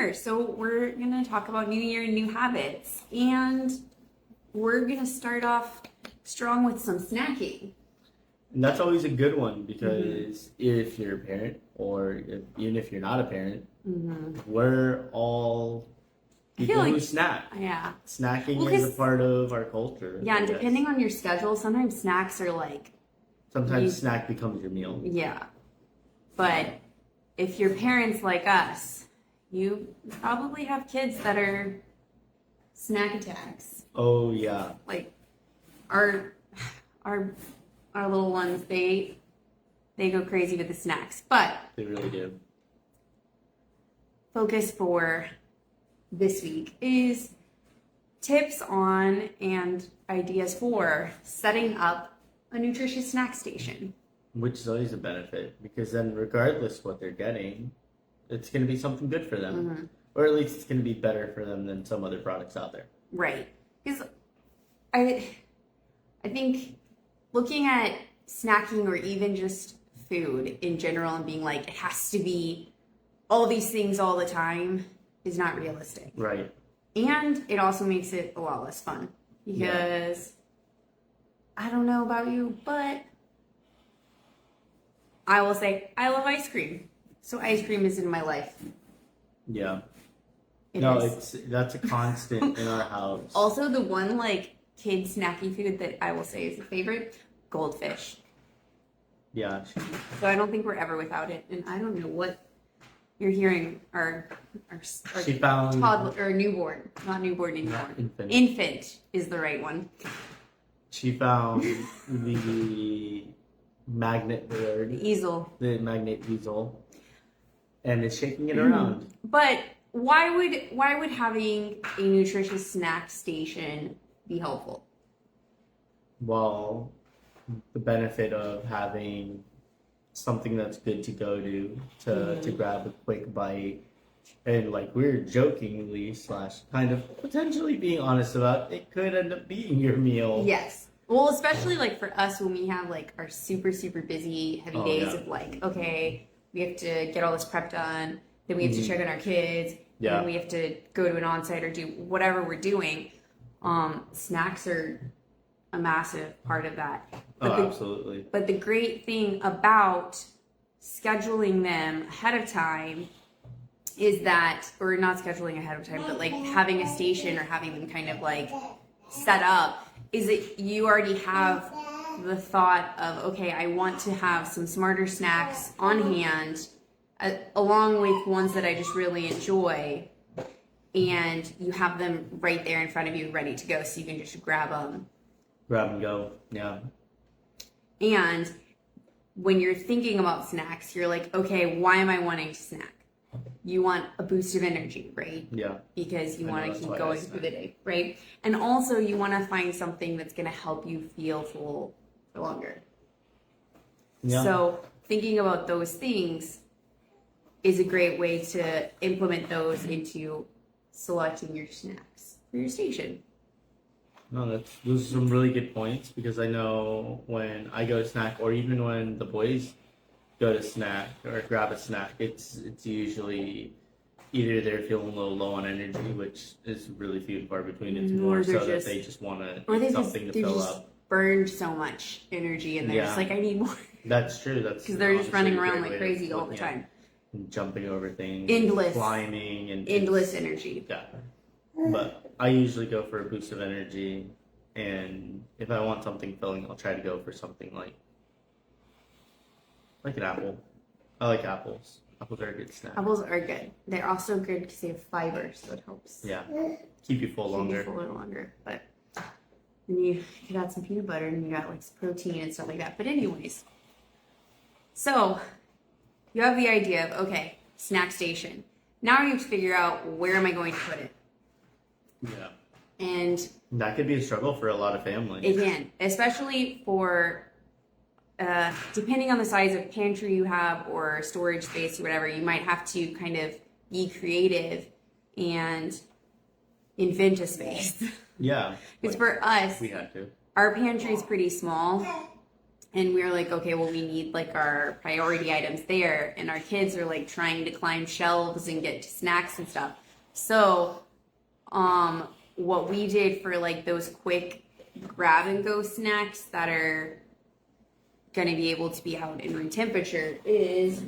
Year. So we're going to talk about New Year and new habits. And we're going to start off strong with some snacking. And that's always a good one because if you're a parent or even if you're not a parent, we're all people who snack. Yeah. Snacking is a part of our culture. Yeah, and depending on your schedule, sometimes snacks are like... Sometimes snack becomes your meal. Yeah. But if you're parents like us, you probably have kids that are snack attacks. Oh, yeah. Like our little ones, they go crazy with the snacks. But they really do. Focus for this week is tips on and ideas for setting up a nutritious snack station. Which is always a benefit because then regardless what they're getting, it's going to be something good for them. Or at least it's going to be better for them than some other products out there. Right. Because I think looking at snacking or even just food in general and being like, it has to be all these things all the time is not realistic. Right. And it also makes it a lot less fun because I don't know about you, but I will say I love ice cream. So ice cream is in my life. Yeah. That's a constant in our house. Also, the one like kid snacky food that I will say is a favorite, goldfish. Yeah. So I don't think we're ever without it, and I don't know what you're hearing. Our she found toddler or newborn, not newborn anymore. Infant is the right one. She found the magnet board, the magnet easel, and is shaking it around. But why would having a nutritious snack station be helpful? Well, the benefit of having something that's good to go to grab a quick bite, and like we're jokingly / kind of potentially being honest about, it could end up being your meal. Yes. Well, especially like for us when we have like our super, super busy, heavy days of like, okay, we have to get all this prep done, then we have to check on our kids, then we have to go to an on-site or do whatever we're doing. Snacks are a massive part of that. Absolutely. But the great thing about scheduling them ahead of time is that, or not scheduling ahead of time, but like having a station or having them kind of like set up, is that you already have the thought of, okay, I want to have some smarter snacks on hand along with ones that I just really enjoy, and you have them right there in front of you ready to go so you can just grab them. Grab and go, yeah. And when you're thinking about snacks, you're like, okay, why am I wanting to snack? You want a boost of energy, right? Yeah. Because you want to keep going through the day, right? And also you want to find something that's going to help you feel full for longer. Yeah. So thinking about those things is a great way to implement those into selecting your snacks for your station. No, those are some really good points because I know when I go to snack or even when the boys go to snack or grab a snack, it's usually either they're feeling a little low on energy, which is really few and far between. It's more so that they just want to eat something to fill up. Burned so much energy and they're just like, I need more. That's true. That's because they're just running around like crazy all the time. And jumping over things. Endless. Climbing. And endless energy. Yeah. But I usually go for a boost of energy. And if I want something filling, I'll try to go for something like an apple. I like apples. Apples are a good snack. Apples are good. They're also good because they have fiber, so it helps. Yeah. Keep you full longer. Keep you full longer. But then you could add some peanut butter and you got like protein and stuff like that. But anyways, so you have the idea of, okay, snack station. Now you have to figure out where am I going to put it. Yeah. And that could be a struggle for a lot of families. It can, especially for depending on the size of pantry you have or storage space or whatever, you might have to kind of be creative and invent a space. Yeah. Because for us, we had to. Our pantry is pretty small, And we were like, okay, well, we need like our priority items there. And our kids are like trying to climb shelves and get to snacks and stuff. So, what we did for like those quick grab and go snacks that are going to be able to be out in room temperature is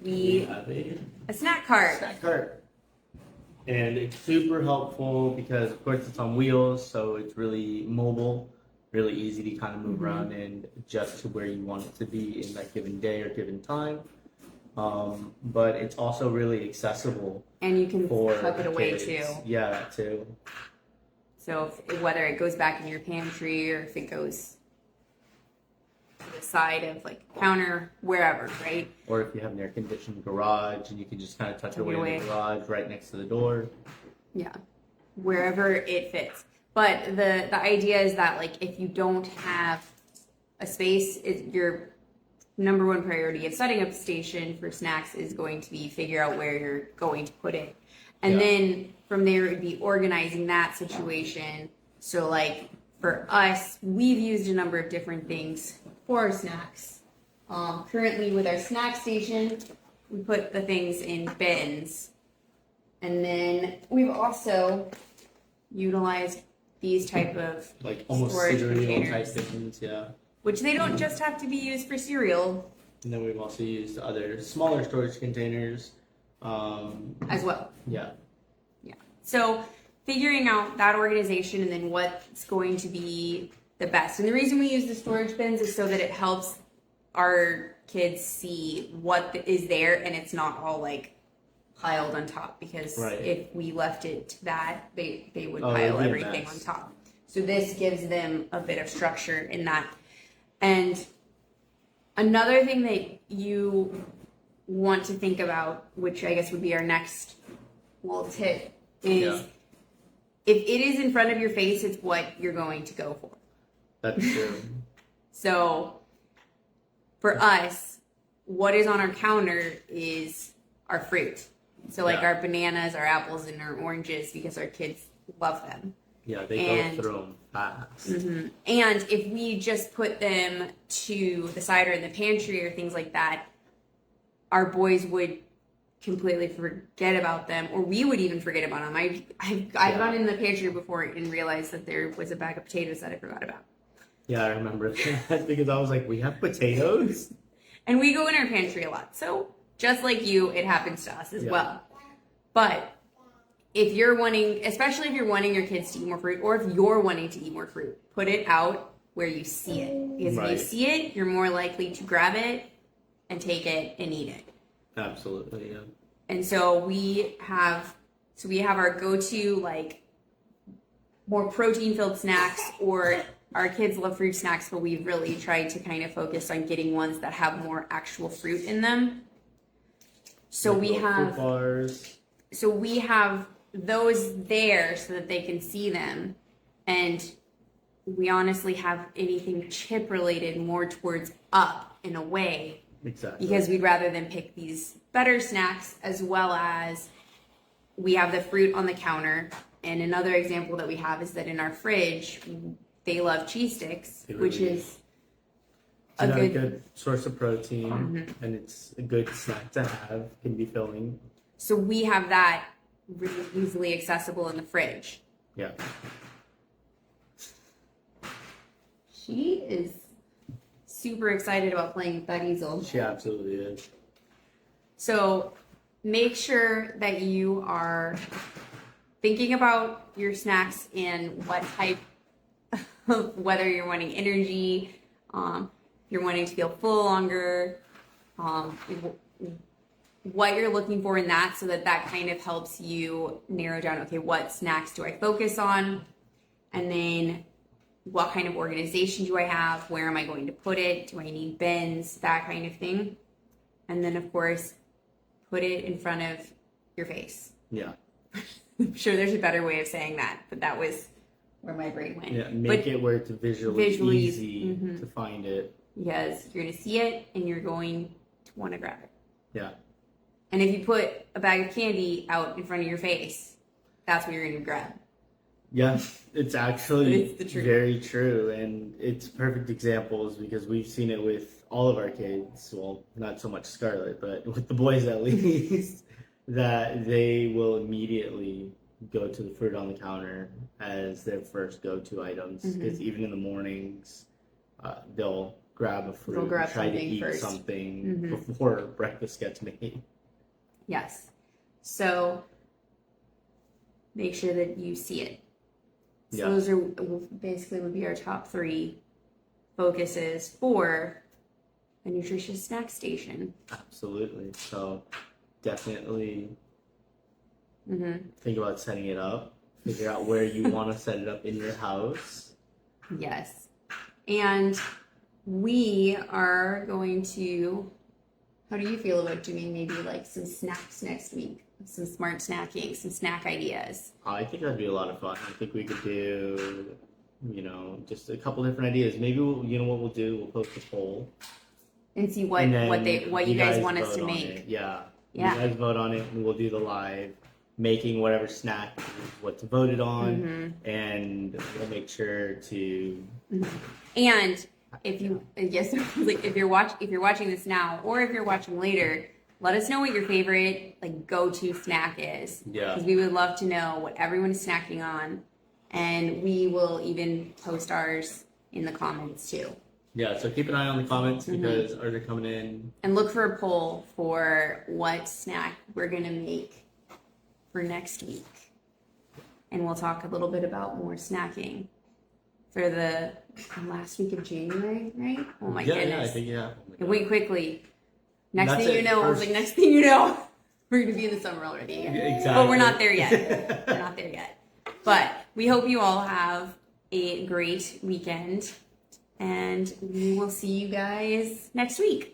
We have a snack cart. snack cart. And it's super helpful because, of course, it's on wheels, so it's really mobile, really easy to kind of move around and adjust to where you want it to be in that given day or given time. But it's also really accessible. And you can for tuck it away kids. too. Yeah, that too. So whether it goes back in your pantry or if it goes to the side of like counter, wherever, right? Or if you have an air-conditioned garage and you can just kind of tuck it away in the garage right next to the door. Yeah, wherever it fits. But the idea is that like if you don't have a space, your number one priority of setting up a station for snacks is going to be figure out where you're going to put it. And then from there it would be organizing that situation. So like for us, we've used a number of different things for our snacks. Currently with our snack station, we put the things in bins. And then we've also utilized these type of like almost storage cereal type containers, things, yeah. which they don't just have to be used for cereal. And then we've also used other smaller storage containers. As well. Yeah. Yeah. So figuring out that organization and then what's going to be the best. And the reason we use the storage bins is so that it helps our kids see what is there and it's not all like piled on top, because if we left it to that, they would pile everything on top. So this gives them a bit of structure in that. And another thing that you want to think about, which I guess would be our next little tip, is if it is in front of your face, it's what you're going to go for. That's true. So for us, what is on our counter is our fruit. So like our bananas, our apples, and our oranges, because our kids love them. Yeah, they go through them fast. Mm-hmm. And if we just put them to the side or in the pantry or things like that, our boys would completely forget about them, or we would even forget about them. I've gone in the pantry before and realized that there was a bag of potatoes that I forgot about. Yeah, I remember that because I was like, we have potatoes? And we go in our pantry a lot. So just like you, it happens to us as well. But if you're wanting, especially if you're wanting your kids to eat more fruit, or if you're wanting to eat more fruit, put it out where you see it. Because if you see it, you're more likely to grab it and take it and eat it. Absolutely, yeah. And so we have our go-to like more protein-filled snacks, or our kids love fruit snacks, but we've really tried to kind of focus on getting ones that have more actual fruit in them. So like we have fruit bars. So we have those there so that they can see them, and we honestly have anything chip related more towards up in a way. Exactly. Because we'd rather them pick these better snacks, as well as we have the fruit on the counter. And another example that we have is that in our fridge, they love cheese sticks, which is a good source of protein, and it's a good snack to have. Can be filling. So we have that really easily accessible in the fridge. Yeah. She is super excited about playing with that easel. She absolutely is. So make sure that you are thinking about your snacks and what type of, whether you're wanting energy, you're wanting to feel full longer, what you're looking for in that, so that kind of helps you narrow down, okay, what snacks do I focus on? And then what kind of organization do I have? Where am I going to put it? Do I need bins? That kind of thing. And then, of course, put it in front of your face. Yeah. I'm sure there's a better way of saying that, but that was where my brain went. Yeah, make it where it's visually easy to find it. Because you're going to see it and you're going to want to grab it. Yeah. And if you put a bag of candy out in front of your face, that's what you're going to grab. Yeah, it's actually It's the truth. very true, and it's perfect examples because we've seen it with all of our kids. Well, not so much Scarlett, but with the boys at least, that they will immediately go to the fruit on the counter as their first go-to items. Because even in the mornings, they'll grab a fruit, They'll grab and try to something eat first. something before breakfast gets made. Yes. So make sure that you see it. So Yeah. those are basically would be our top 3 focuses for a nutritious snack station. Absolutely. So definitely think about setting it up. Figure out where you want to set it up in your house. Yes. And we are going to, how do you feel about doing maybe like some snacks next week? Some smart snacking, some snack ideas. I think that'd be a lot of fun. I think we could do, just a couple different ideas. Maybe you know what we'll do? We'll post a poll And see what and then you guys want us vote to on make. it. Yeah. Yeah. You guys vote on it, and we'll do the live making whatever snack is what's voted on, and we'll make sure to. And if you like if you're watching this now or if you're watching later, let us know what your favorite like go-to snack is. Yeah. Because we would love to know what everyone is snacking on, and we will even post ours in the comments too. Yeah, so keep an eye on the comments because ours are coming in. And look for a poll for what snack we're gonna make for next week. And we'll talk a little bit about more snacking for the last week of January, right? Oh my goodness. Yeah, I think, yeah. It went quickly. Next That's thing you it, know, I was first- like, next thing you know, we're gonna be in the summer already. Exactly. But we're not there yet. We're not there yet. But we hope you all have a great weekend, and we will see you guys next week.